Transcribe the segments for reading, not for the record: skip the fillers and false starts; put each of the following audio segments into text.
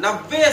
90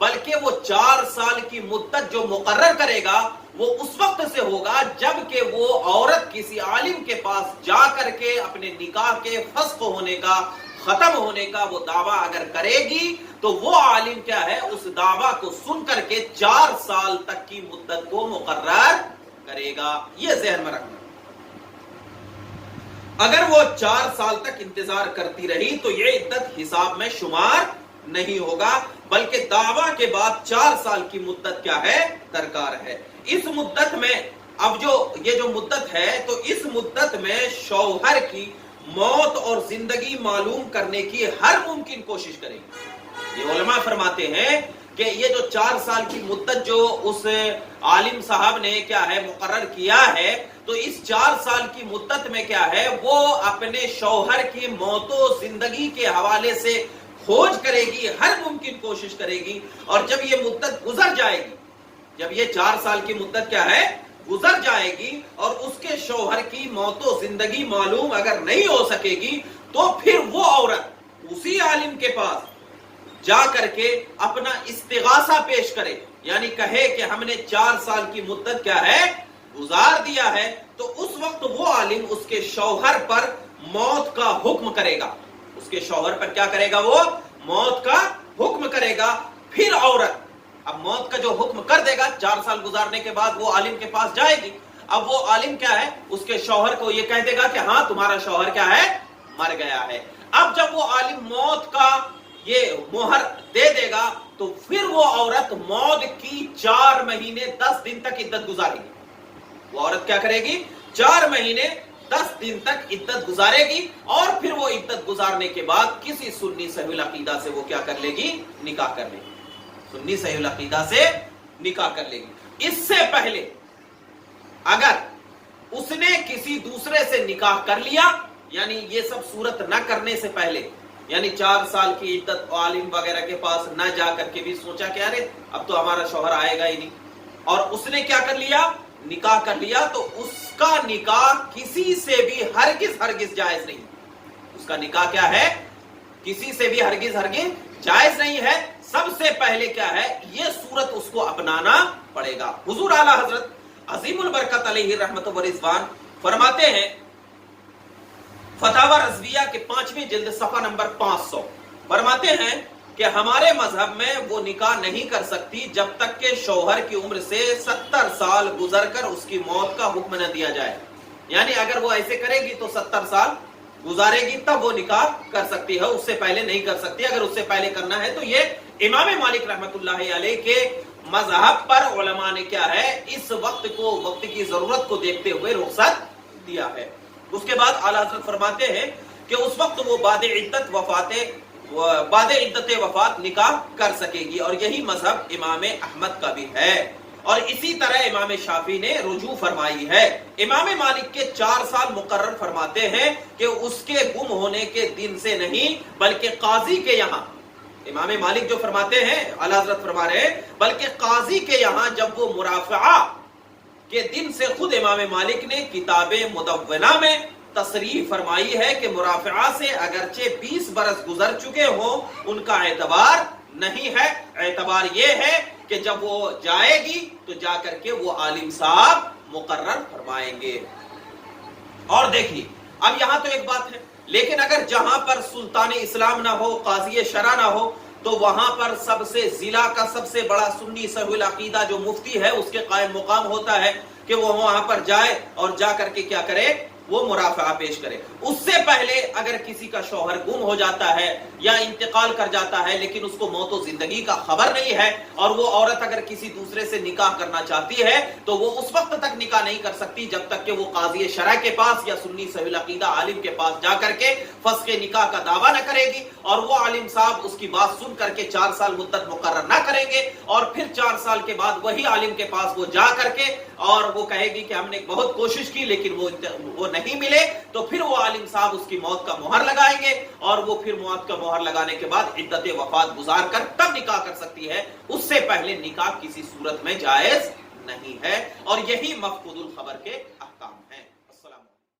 بلکہ وہ 4 سال کی مدت جو مقرر کرے گا وہ اس وقت سے ہوگا جب کہ وہ عورت کسی عالم کے پاس جا کر کے اپنے نکاح کے فسخ ہونے کا، ختم ہونے کا وہ دعویٰ اگر کرے گی تو وہ عالم کیا ہے، اس دعویٰ کو سن کر کے 4 سال تک کی مدت کو مقرر کرے گا. یہ ذہن میں رکھنا. اگر وہ 4 سال تک انتظار کرتی رہی تو یہ عدت حساب میں شمار نہیں ہوگا، بلکہ دعویٰ کے بعد 4 سال کی مدت کیا ہے، درکار ہے. اس مدت میں اب یہ جو مدت ہے تو اس مدت میں شوہر کی موت اور زندگی معلوم کرنے کی ہر ممکن کوشش کرے گی. یہ علماء فرماتے ہیں کہ یہ جو 4 سال کی مدت جو اس عالم صاحب نے کیا ہے مقرر کیا ہے، تو اس 4 سال کی مدت میں کیا ہے، وہ اپنے شوہر کی موت و زندگی کے حوالے سے کھوج کرے گی، ہر ممکن کوشش کرے گی. اور جب یہ مدت گزر جائے گی، جب یہ 4 سال کی مدت کیا ہے گزر جائے گی اور اس کے شوہر کی موت و زندگی معلوم اگر نہیں ہو سکے گی، تو پھر وہ عورت اسی عالم کے پاس جا کر کے اپنا استغاثہ پیش کرے، یعنی کہے کہ ہم نے 4 سال کی مدت کیا ہے گزار دیا ہے. تو اس وقت وہ عالم اس کے شوہر پر موت کا حکم کرے گا. اس کے شوہر پر کیا کرے گا، وہ موت کا حکم کرے گا. پھر عورت اب موت کا جو حکم کر دے گا 4 سال گزارنے کے بعد وہ عالم کے پاس جائے گی. اب وہ عالم کیا ہے، اس کے شوہر کو یہ کہہ دے گا کہ ہاں تمہارا شوہر کیا ہے، مر گیا ہے. اب جب وہ عالم موت کا یہ مہر دے دے گا تو پھر وہ عورت موت کی 4 مہینے 10 دن تک عدت گزارے گی. وہ عورت کیا کرے گی، 4 مہینے 10 دن تک عدت گزارے گی. اور پھر وہ عدت گزارنے کے بعد کسی سنی صحیح العقیدہ سے وہ کیا کر لے گی، نکاح کر لے گی. سنی صحیح العقیدہ سے نکاح کر لے گی. اس سے پہلے اگر اس نے کسی دوسرے سے نکاح کر لیا، یعنی یہ سب صورت نہ کرنے سے پہلے، یعنی 4 سال کی عدت عالم وغیرہ کے پاس نہ جا کر کے بھی سوچا کہ ارے اب تو ہمارا شوہر آئے گا ہی نہیں، اور اس نے کیا کر لیا، نکاح کر لیا، تو اس کا نکاح کسی سے بھی ہرگز جائز نہیں. اس کا نکاح کیا ہے، کسی سے بھی ہرگز جائز نہیں ہے. سب سے پہلے کیا ہے، یہ صورت اس کو اپنانا پڑے گا. حضور اعلی حضرت عظیم البرکت علیہ رحمت و رضوان فرماتے ہیں فتاوی رضویہ کے 5ویں جلد صفحہ نمبر 500، فرماتے ہیں کہ ہمارے مذہب میں وہ نکاح نہیں کر سکتی جب تک کہ شوہر کی عمر سے 70 سال گزر کر اس کی موت کا حکم نہ دیا جائے. یعنی اگر وہ ایسے کرے گی تو 70 سال گزارے گی تب وہ نکاح کر سکتی ہے، اس سے پہلے نہیں کر سکتی. اگر اس سے پہلے کرنا ہے تو یہ امام مالک رحمت اللہ علیہ کے مذہب پر علماء نے کیا ہے، اس وقت کی ضرورت کو دیکھتے ہوئے رخصت دیا ہے. اس کے بعد اعلیٰ حضرت فرماتے ہیں کہ اس وقت وہ بعد عدت وفات نکاح کر سکے گی، اور یہی مذہب امام احمد کا بھی ہے. اور اسی طرح امام شافعی نے رجوع فرمائی ہے. امام مالک کے 4 سال مقرر فرماتے ہیں کہ اس کے گم ہونے کے دن سے نہیں بلکہ قاضی کے یہاں، امام مالک جو فرماتے ہیں اعلیٰ حضرت فرما رہے ہیں، بلکہ قاضی کے یہاں جب وہ مرافعہ کے دن سے خود امام مالک نے کتاب مدونہ میں تصریح فرمائی ہے کہ مرافعہ سے اگرچہ 20 برس گزر چکے ہوں ان کا اعتبار نہیں ہے. اعتبار یہ ہے کہ جب وہ جائے گی تو جا کر کے وہ عالم صاحب مقرر فرمائیں گے. اور دیکھیے اب یہاں تو ایک بات ہے، لیکن اگر جہاں پر سلطان اسلام نہ ہو، قاضی شرع نہ ہو، تو وہاں پر سب سے ضلع کا سب سے بڑا سنی صحیح العقیدہ جو مفتی ہے اس کے قائم مقام ہوتا ہے کہ وہ وہاں پر جائے اور جا کر کے کیا کرے، وہ مرافعہ پیش کرے. اس سے پہلے اگر کسی کا شوہر گم ہو جاتا ہے یا انتقال کر جاتا ہے لیکن اس کو موت و زندگی کا خبر نہیں ہے، اور وہ عورت اگر کسی دوسرے سے نکاح کرنا چاہتی ہے تو وہ اس وقت تک نکاح نہیں کر سکتی جب تک کہ وہ قاضی شرع کے پاس یا سنی صحیح العقیدہ عالم کے پاس جا کر کے فسخ نکاح کا دعویٰ نہ کرے گی، اور وہ عالم صاحب اس کی بات سن کر کے 4 سال مدت مقرر نہ کریں گے، اور پھر 4 سال کے بعد وہی عالم کے پاس وہ جا کر کے اور وہ کہے گی کہ ہم نے بہت کوشش کی لیکن وہ نہیں ملے، تو پھر وہ عالم صاحب اس کی موت کا مہر لگائیں گے، اور وہ پھر موت کا مہر لگانے کے بعد عدت وفات گزار کر تب نکاح کر سکتی ہے. اس سے پہلے نکاح کسی صورت میں جائز نہیں ہے. اور یہی مفقود الخبر کے